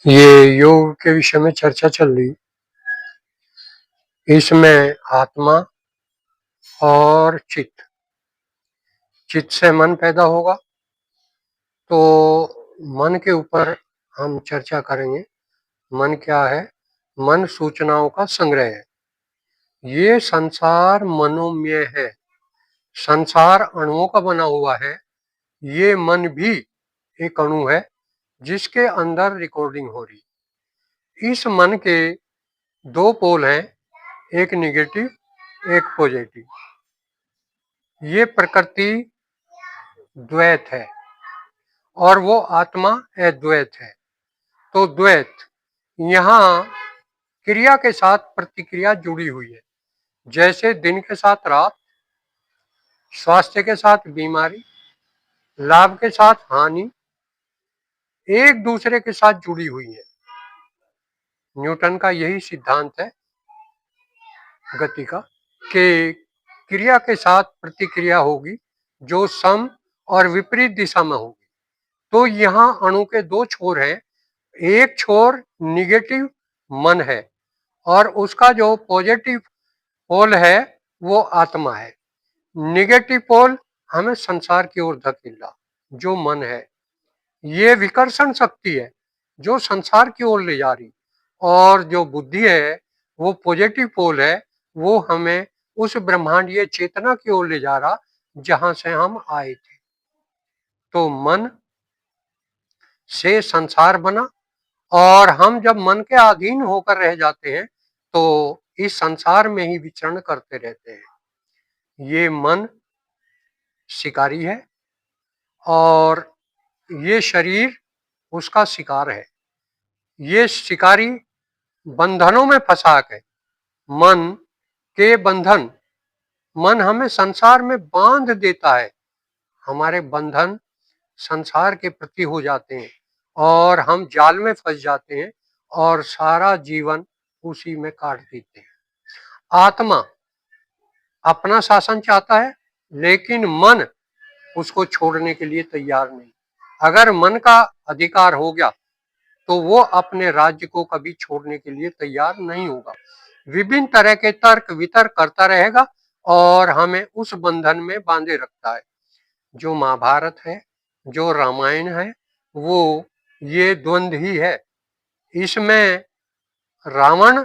ये योग के विषय में चर्चा चल रही। इसमें आत्मा और चित्त से मन पैदा होगा, तो मन के ऊपर हम चर्चा करेंगे। मन क्या है? मन सूचनाओं का संग्रह है। ये संसार मनोमय है। संसार अणुओं का बना हुआ है। ये मन भी एक अणु है जिसके अंदर रिकॉर्डिंग हो रही। इस मन के दो पोल हैं, एक निगेटिव, एक पॉजिटिव। ये प्रकृति द्वैत है और वो आत्मा अद्वैत है। तो द्वैत, यहाँ क्रिया के साथ प्रतिक्रिया जुड़ी हुई है। जैसे दिन के साथ रात, स्वास्थ्य के साथ बीमारी, लाभ के साथ हानि एक दूसरे के साथ जुड़ी हुई है। न्यूटन का यही सिद्धांत है गति का, कि क्रिया के साथ प्रतिक्रिया होगी जो सम और विपरीत दिशा में होगी। तो यहाँ अणु के दो छोर हैं। एक छोर निगेटिव मन है और उसका जो पॉजिटिव पोल है वो आत्मा है। निगेटिव पोल हमें संसार की ओर धकेला, जो मन है। ये विकर्षण शक्ति है जो संसार की ओर ले जा रही, और जो बुद्धि है वो पॉजिटिव पोल है, वो हमें उस ब्रह्मांडीय चेतना की ओर ले जा रहा जहां से हम आए थे। तो मन से संसार बना, और हम जब मन के अधीन होकर रह जाते हैं तो इस संसार में ही विचरण करते रहते हैं। ये मन शिकारी है और ये शरीर उसका शिकार है। ये शिकारी बंधनों में फंसा के, मन के बंधन, मन हमें संसार में बांध देता है। हमारे बंधन संसार के प्रति हो जाते हैं और हम जाल में फंस जाते हैं और सारा जीवन उसी में काट देते हैं। आत्मा अपना शासन चाहता है, लेकिन मन उसको छोड़ने के लिए तैयार नहीं। अगर मन का अधिकार हो गया तो वो अपने राज्य को कभी छोड़ने के लिए तैयार नहीं होगा। विभिन्न तरह के तर्क वितर्क करता रहेगा और हमें उस बंधन में बांधे रखता है। जो महाभारत है, जो रामायण है, वो ये द्वंद्व ही है। इसमें रावण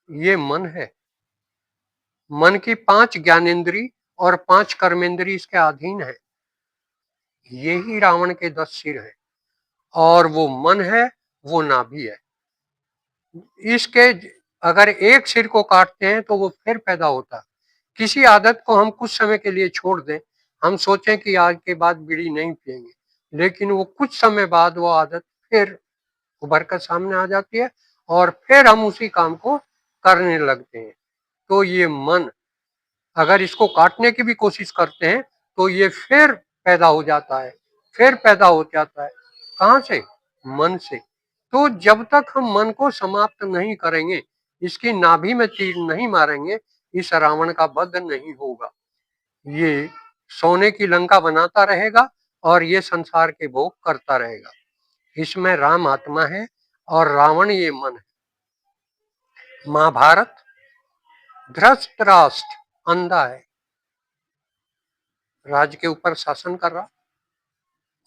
ये मन है। मन की 5 ज्ञानेंद्री और 5 कर्मेंद्री इसके अधीन है। यही रावण के 10 सिर है और वो मन है, वो नाभि है। इसके अगर एक सिर को काटते हैं तो वो फिर पैदा होता है। किसी आदत को हम कुछ समय के लिए छोड़ दें, हम सोचें कि आज के बाद बीड़ी नहीं पिएंगे, लेकिन वो कुछ समय बाद वो आदत फिर उभर कर सामने आ जाती है और फिर हम उसी काम को करने लगते हैं। तो ये मन, अगर इसको काटने की भी कोशिश करते हैं तो ये फिर पैदा हो जाता है, फिर पैदा हो जाता है। कहां से? मन से। तो जब तक हम मन को समाप्त नहीं करेंगे, इसकी नाभि में तीर नहीं मारेंगे, इस रावण का वध नहीं होगा। ये सोने की लंका बनाता रहेगा और ये संसार के भोग करता रहेगा। इसमें राम आत्मा है और रावण ये मन है। महाभारत, धृतराष्ट्र अंधा है, राज्य के ऊपर शासन कर रहा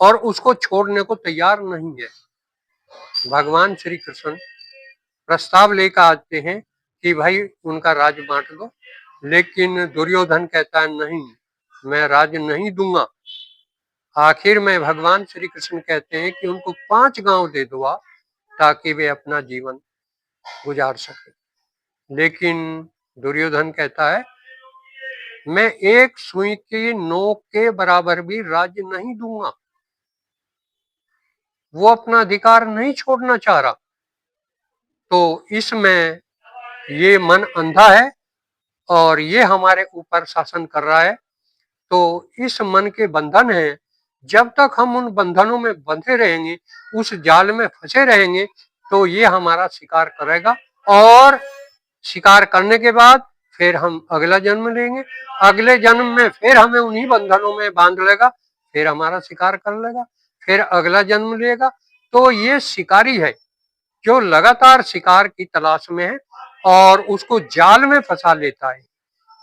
और उसको छोड़ने को तैयार नहीं है। भगवान श्री कृष्ण प्रस्ताव लेकर आते हैं कि भाई उनका राज्य बांट दो, लेकिन दुर्योधन कहता है नहीं, मैं राज्य नहीं दूंगा। आखिर में भगवान श्री कृष्ण कहते हैं कि उनको 5 गांव दे दो आप, ताकि वे अपना जीवन गुजार सके। लेकिन दुर्योधन कहता है मैं एक सुई की नोक के बराबर भी राज्य नहीं दूंगा। वो अपना अधिकार नहीं छोड़ना चाह रहा। तो इसमें ये मन अंधा है और ये हमारे ऊपर शासन कर रहा है। तो इस मन के बंधन है, जब तक हम उन बंधनों में बंधे रहेंगे, उस जाल में फंसे रहेंगे, तो ये हमारा शिकार करेगा और शिकार करने के बाद फिर हम अगला जन्म लेंगे। अगले जन्म में फिर हमें उन्हीं बंधनों में बांध लेगा, फिर हमारा शिकार कर लेगा, फिर अगला जन्म लेगा। तो ये शिकारी है, जो लगातार शिकार की तलाश में है और उसको जाल में फंसा लेता है।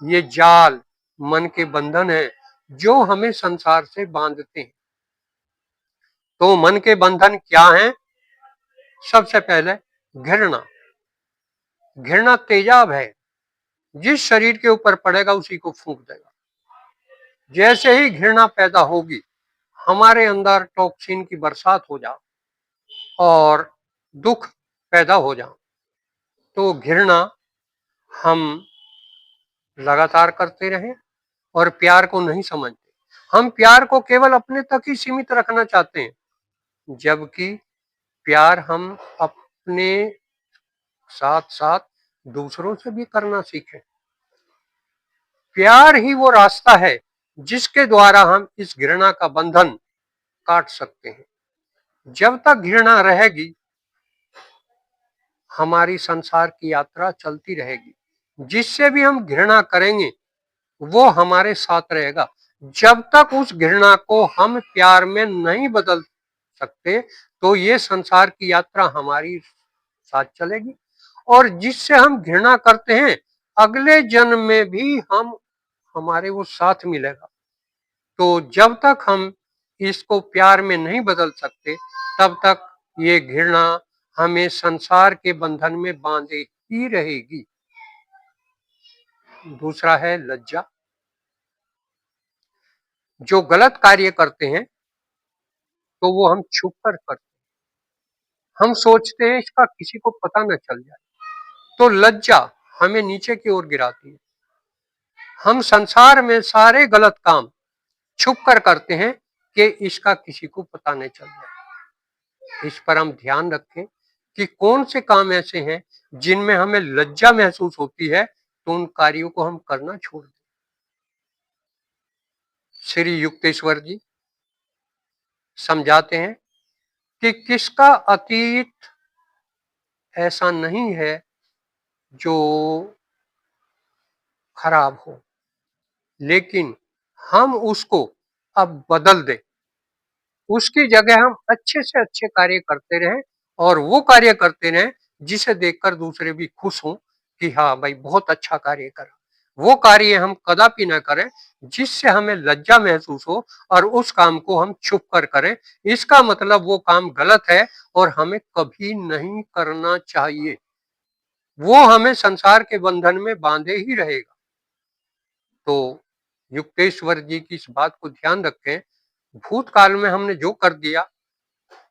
ये जाल मन के बंधन है जो हमें संसार से बांधते हैं। तो मन के बंधन क्या हैं? सबसे पहले घृणा। घृणा तेजाब है, जिस शरीर के ऊपर पड़ेगा उसी को फूंक देगा। जैसे ही घृणा पैदा होगी, हमारे अंदर टॉक्सिन की बरसात हो जाए और दुख पैदा हो जाए। तो घृणा हम लगातार करते रहें और प्यार को नहीं समझते। हम प्यार को केवल अपने तक ही सीमित रखना चाहते हैं, जबकि प्यार हम अपने साथ साथ दूसरों से भी करना सीखें। प्यार ही वो रास्ता है जिसके द्वारा हम इस घृणा का बंधन काट सकते हैं। जब तक घृणा रहेगी, हमारी संसार की यात्रा चलती रहेगी। जिससे भी हम घृणा करेंगे वो हमारे साथ रहेगा। जब तक उस घृणा को हम प्यार में नहीं बदल सकते, तो ये संसार की यात्रा हमारी साथ चलेगी। और जिससे हम घृणा करते हैं, अगले जन्म में भी हमारे वो साथ मिलेगा। तो जब तक हम इसको प्यार में नहीं बदल सकते, तब तक ये घृणा हमें संसार के बंधन में बांधे ही रहेगी। दूसरा है लज्जा। जो गलत कार्य करते हैं तो वो हम छुप कर करते हैं। हम सोचते हैं इसका किसी को पता न चल जाए। तो लज्जा हमें नीचे की ओर गिराती है। हम संसार में सारे गलत काम छुप कर करते हैं कि इसका किसी को पता नहीं चल जाए। इस पर हम ध्यान रखें कि कौन से काम ऐसे हैं जिनमें हमें लज्जा महसूस होती है, तो उन कार्यों को हम करना छोड़ दें। श्री युक्तेश्वर जी समझाते हैं कि किसका अतीत ऐसा नहीं है जो खराब हो, लेकिन हम उसको अब बदल दें। उसकी जगह हम अच्छे से अच्छे कार्य करते रहें और वो कार्य करते रहें जिसे देखकर दूसरे भी खुश हों कि हाँ भाई बहुत अच्छा कार्य करा। वो कार्य हम कदापि ना करें जिससे हमें लज्जा महसूस हो और उस काम को हम छुप कर करें। इसका मतलब वो काम गलत है और हमें कभी नहीं करना चाहिए। वो हमें संसार के बंधन में बांधे ही रहेगा। तो युक्तेश्वर जी की इस बात को ध्यान रखें। भूतकाल में हमने जो कर दिया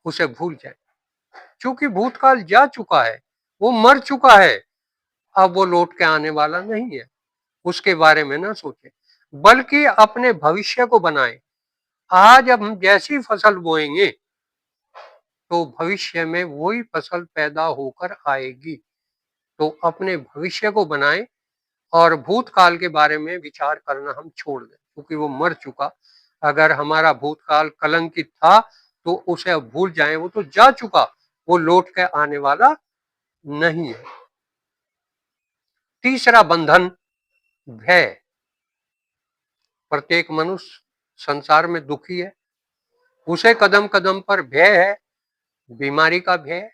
उसे भूल जाए, क्योंकि भूतकाल जा चुका है, वो मर चुका है। अब वो लौट के आने वाला नहीं है। उसके बारे में ना सोचें, बल्कि अपने भविष्य को बनाएं। आज अब हम जैसी फसल बोएंगे तो भविष्य में वही फसल पैदा होकर आएगी। तो अपने भविष्य को बनाएं और भूतकाल के बारे में विचार करना हम छोड़ दें, क्योंकि वो मर चुका। अगर हमारा भूतकाल कलंकित था तो उसे अब भूल जाएं, वो तो जा चुका, वो लौट के आने वाला नहीं है। तीसरा बंधन भय। प्रत्येक मनुष्य संसार में दुखी है। उसे कदम कदम पर भय है। बीमारी का भय,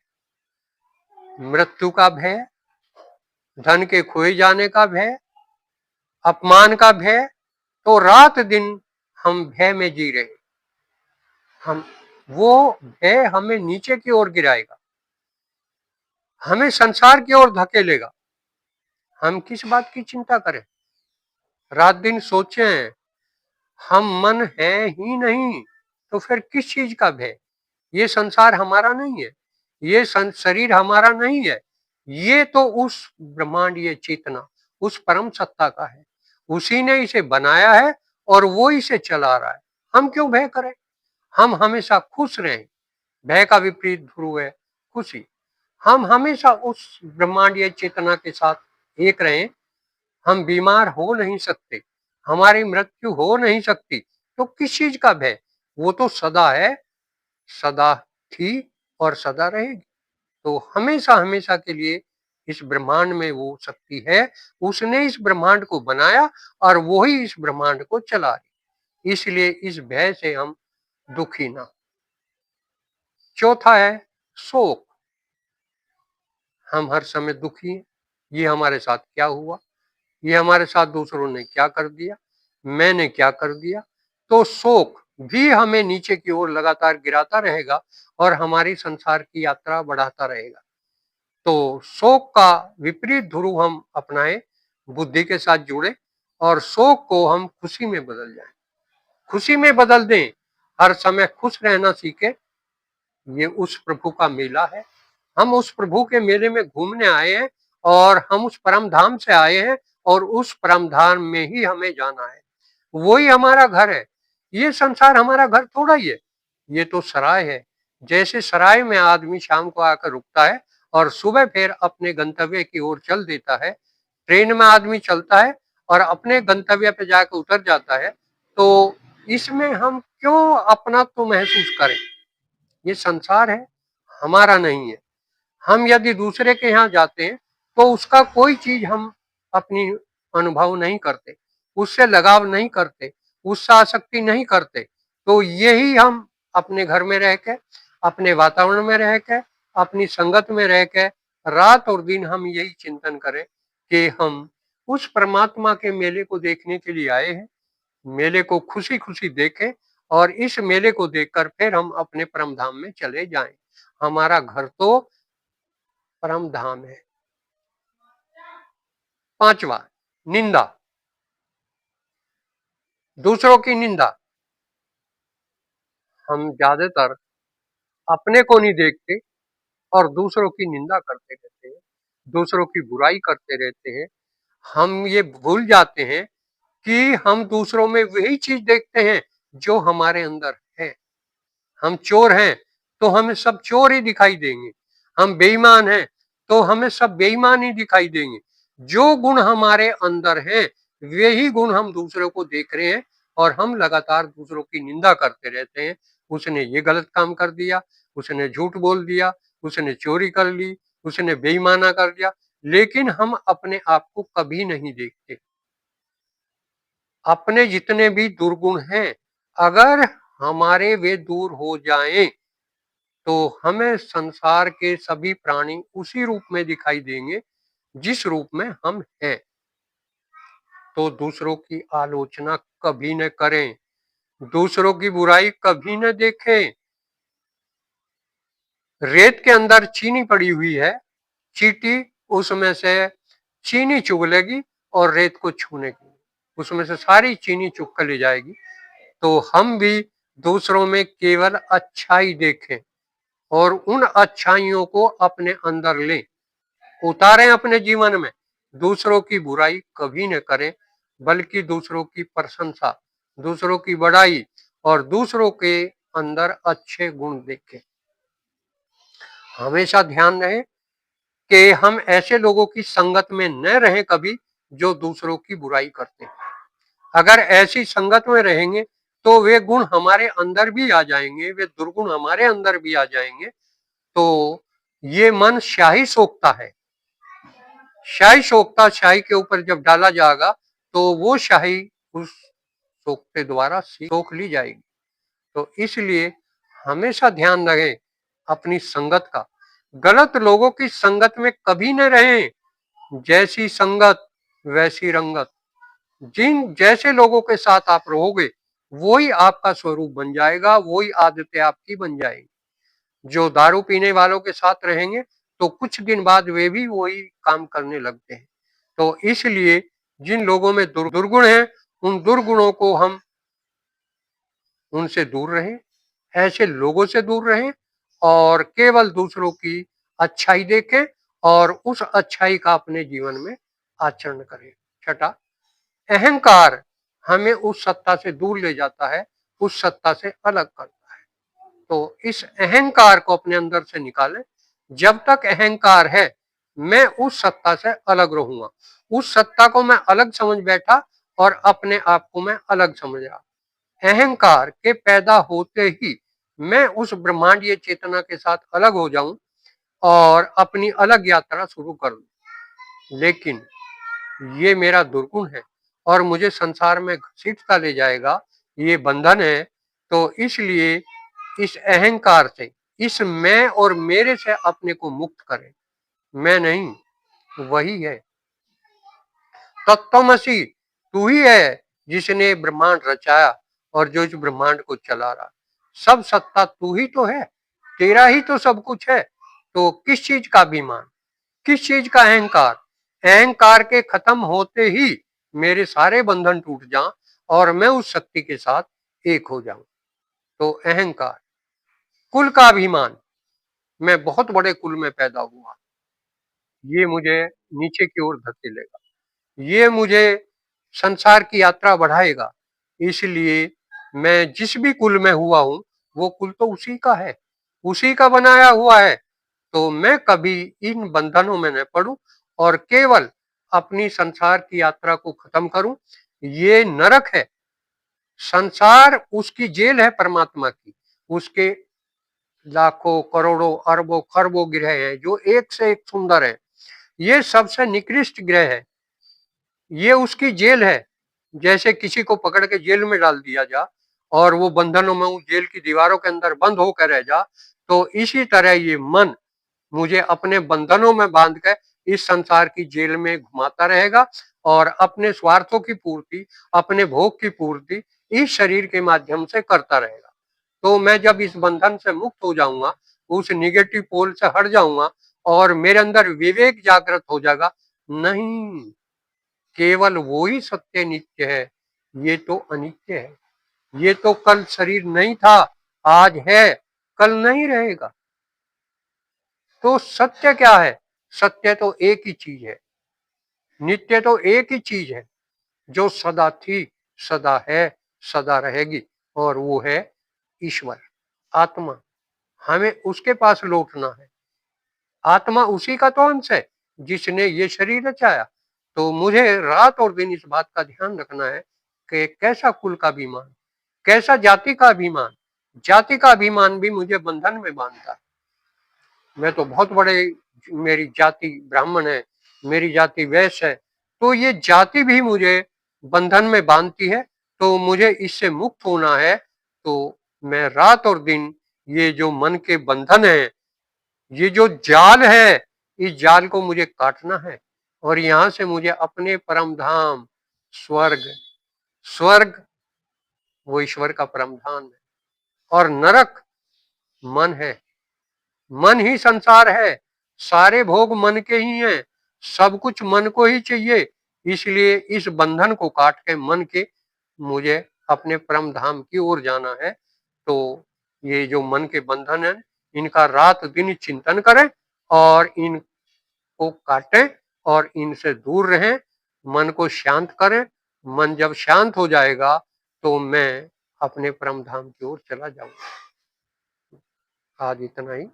मृत्यु का भय, धन के खोए जाने का भय, अपमान का भय। तो रात दिन हम भय में जी रहे। हम वो भय हमें नीचे की ओर गिराएगा, हमें संसार की ओर धकेलेगा। हम किस बात की चिंता करें? रात दिन सोचें, हम मन है ही नहीं तो फिर किस चीज का भय? ये संसार हमारा नहीं है, ये शरीर हमारा नहीं है। ये तो उस ब्रह्मांड, ये चेतना उस परम सत्ता का है। उसी ने इसे बनाया है और वो इसे चला रहा है। हम क्यों भय करें? हम हमेशा खुश रहें। भय का विपरीत ध्रुव है खुशी। हम हमेशा उस ब्रह्मांडीय चेतना के साथ एक रहें। हम बीमार हो नहीं सकते, हमारी मृत्यु हो नहीं सकती, तो किस चीज का भय? वो तो सदा है, सदा थी और सदा रहेगी। तो हमेशा हमेशा के लिए इस ब्रह्मांड में वो शक्ति है। उसने इस ब्रह्मांड को बनाया और वो ही इस ब्रह्मांड को चला रही। इसलिए इस भय से हम दुखी ना। चौथा है शोक। हम हर समय दुखी हैं, ये हमारे साथ क्या हुआ, ये हमारे साथ दूसरों ने क्या कर दिया, मैंने क्या कर दिया। तो शोक भी हमें नीचे की ओर लगातार गिराता रहेगा और हमारी संसार की यात्रा बढ़ाता रहेगा। तो शोक का विपरीत ध्रुव हम अपनाएं, बुद्धि के साथ जुड़े और शोक को हम खुशी में बदल जाएं, खुशी में बदल दें, हर समय खुश रहना सीखें। ये उस प्रभु का मेला है, हम उस प्रभु के मेले में घूमने आए हैं और हम उस परम धाम से आए हैं और उस परम धाम में ही हमें जाना है, वही हमारा घर है। ये संसार हमारा घर थोड़ा ही है, ये तो सराय है। जैसे सराय में आदमी शाम को आकर रुकता है और सुबह फिर अपने गंतव्य की ओर चल देता है, ट्रेन में आदमी चलता है और अपने गंतव्य पे जाकर उतर जाता है, तो इसमें हम क्यों अपना तो महसूस करें। ये संसार है, हमारा नहीं है। हम यदि दूसरे के यहाँ जाते हैं तो उसका कोई चीज हम अपनी अनुभव नहीं करते, उससे लगाव नहीं करते, उससे आसक्ति नहीं करते। तो यही हम अपने घर में रह के, अपने वातावरण में रह के, अपनी संगत में रह के रात और दिन हम यही चिंतन करें कि हम उस परमात्मा के मेले को देखने के लिए आए हैं, मेले को खुशी खुशी देखें और इस मेले को देखकर फिर हम अपने परम धाम में चले जाएं। हमारा घर तो परम धाम है। पांचवा, निंदा, दूसरों की निंदा। हम ज्यादातर अपने को नहीं देखते और दूसरों की निंदा करते रहते हैं, दूसरों की बुराई करते रहते हैं। हम ये भूल जाते हैं कि हम दूसरों में वही चीज देखते हैं जो हमारे अंदर है। हम चोर हैं तो हमें सब चोर ही दिखाई देंगे, हम बेईमान हैं तो हमें सब बेईमान ही दिखाई देंगे। जो गुण हमारे अंदर है वही गुण हम दूसरों को देख रहे हैं और हम लगातार दूसरों की निंदा करते रहते हैं। उसने ये गलत काम कर दिया, उसने झूठ बोल दिया, उसने चोरी कर ली, उसने बेईमाना कर दिया, लेकिन हम अपने आप को कभी नहीं देखते। अपने जितने भी दुर्गुण हैं, अगर हमारे वे दूर हो जाएं तो हमें संसार के सभी प्राणी उसी रूप में दिखाई देंगे जिस रूप में हम हैं। तो दूसरों की आलोचना कभी न करें, दूसरों की बुराई कभी न देखें। रेत के अंदर चीनी पड़ी हुई है, चींटी उसमें से चीनी चुग लेगी और रेत को छूने की उसमें से सारी चीनी चुग कर ले जाएगी। तो हम भी दूसरों में केवल अच्छाई देखें और उन अच्छाइयों को अपने अंदर लें, उतारें अपने जीवन में। दूसरों की बुराई कभी न करें, बल्कि दूसरों की प्रशंसा, दूसरों की बड़ाई और दूसरों के अंदर अच्छे गुण देखें। हमेशा ध्यान रहे कि हम ऐसे लोगों की संगत में न रहें कभी जो दूसरों की बुराई करते हैं। अगर ऐसी संगत में रहेंगे तो वे गुण हमारे अंदर भी आ जाएंगे, वे दुर्गुण हमारे अंदर भी आ जाएंगे। तो ये मन स्याही सोखता है, स्याही सोखता, स्याही के ऊपर जब डाला जाएगा तो वो स्याही उस सोखते द्वारा सोख ली जाएगी। तो इसलिए हमेशा ध्यान रहे अपनी संगत का, गलत लोगों की संगत में कभी न रहें। जैसी संगत वैसी रंगत, जिन जैसे लोगों के साथ आप रहोगे वही आपका स्वरूप बन जाएगा, वही आदतें आपकी बन जाएगी। जो दारू पीने वालों के साथ रहेंगे तो कुछ दिन बाद वे भी वही काम करने लगते हैं। तो इसलिए जिन लोगों में दुर्गुण है उन दुर्गुणों को हम उनसे दूर रहें, ऐसे लोगों से दूर रहें और केवल दूसरों की अच्छाई देखें और उस अच्छाई का अपने जीवन में आचरण करें। छठा, अहंकार हमें उस सत्ता से दूर ले जाता है, उस सत्ता से अलग करता है। तो इस अहंकार को अपने अंदर से निकालें। जब तक अहंकार है मैं उस सत्ता से अलग रहूंगा, उस सत्ता को मैं अलग समझ बैठा और अपने आप को मैं अलग समझ रहा। अहंकार के पैदा होते ही मैं उस ब्रह्मांडीय चेतना के साथ अलग हो जाऊं और अपनी अलग यात्रा शुरू कर दूं। लेकिन ये मेरा दुर्गुण है और मुझे संसार में घसीटता ले जाएगा, ये बंधन है। तो इसलिए इस अहंकार से, इस मैं और मेरे से अपने को मुक्त करें। मैं नहीं, वही है। तत्त्वमसि, तू ही है जिसने ब्रह्मांड रचाया और जो इस ब्रह्मांड को चला रहा। सब सत्ता तू ही तो है, तेरा ही तो सब कुछ है। तो किस चीज का अभिमान, किस चीज का अहंकार? अहंकार के खत्म होते ही मेरे सारे बंधन टूट जाएं और मैं उस शक्ति के साथ एक हो जाऊं। तो अहंकार, कुल का अभिमान, मैं बहुत बड़े कुल में पैदा हुआ, ये मुझे नीचे की ओर धकेलेगा, ये मुझे संसार की यात्रा बढ़ाएगा। इसलिए मैं जिस भी कुल में हुआ हूं वो कुल तो उसी का है, उसी का बनाया हुआ है। तो मैं कभी इन बंधनों में न पड़ूं और केवल अपनी संसार की यात्रा को खत्म करूं। ये नरक है, संसार उसकी जेल है परमात्मा की। उसके लाखों करोड़ों अरबों खरबों ग्रह हैं जो एक से एक सुंदर है। ये सबसे निकृष्ट ग्रह है, ये उसकी जेल है। जैसे किसी को पकड़ के जेल में डाल दिया जा और वो बंधनों में उस जेल की दीवारों के अंदर बंद होकर रह जा, तो इसी तरह ये मन मुझे अपने बंधनों में बांध कर इस संसार की जेल में घुमाता रहेगा और अपने स्वार्थों की पूर्ति, अपने भोग की पूर्ति इस शरीर के माध्यम से करता रहेगा। तो मैं जब इस बंधन से मुक्त हो जाऊंगा, उस निगेटिव पोल से हट जाऊंगा और मेरे अंदर विवेक जागृत हो जाएगा, नहीं, केवल वो ही सत्य नित्य है, ये तो अनित्य है। ये तो कल शरीर नहीं था, आज है, कल नहीं रहेगा। तो सत्य क्या है? सत्य तो एक ही चीज है, नित्य तो एक ही चीज है जो सदा थी, सदा है, सदा रहेगी, और वो है ईश्वर, आत्मा। हमें उसके पास लौटना है। आत्मा उसी का तो अंश है जिसने ये शरीर रचाया। तो मुझे रात और दिन इस बात का ध्यान रखना है कि कैसा कुल का अभिमान, कैसा जाति का अभिमान। जाति का अभिमान भी मुझे बंधन में बांधता है। मैं तो बहुत बड़े, मेरी जाति ब्राह्मण है, मेरी जाति वैश्य है, तो ये जाति भी मुझे बंधन में बांधती है। तो मुझे इससे मुक्त होना है। तो मैं रात और दिन ये जो मन के बंधन है, ये जो जाल है, इस जाल को मुझे काटना है और यहां से मुझे अपने परम धाम स्वर्ग, स्वर्ग वो ईश्वर का परम धाम है, और नरक मन है। मन ही संसार है, सारे भोग मन के ही हैं, सब कुछ मन को ही चाहिए। इसलिए इस बंधन को काट के मन के मुझे अपने परम धाम की ओर जाना है। तो ये जो मन के बंधन है, इनका रात दिन चिंतन करें और इनको काटें और इनसे दूर रहें, मन को शांत करें। मन जब शांत हो जाएगा तो मैं अपने परम धाम की ओर चला जाऊंगा। आज इतना ही।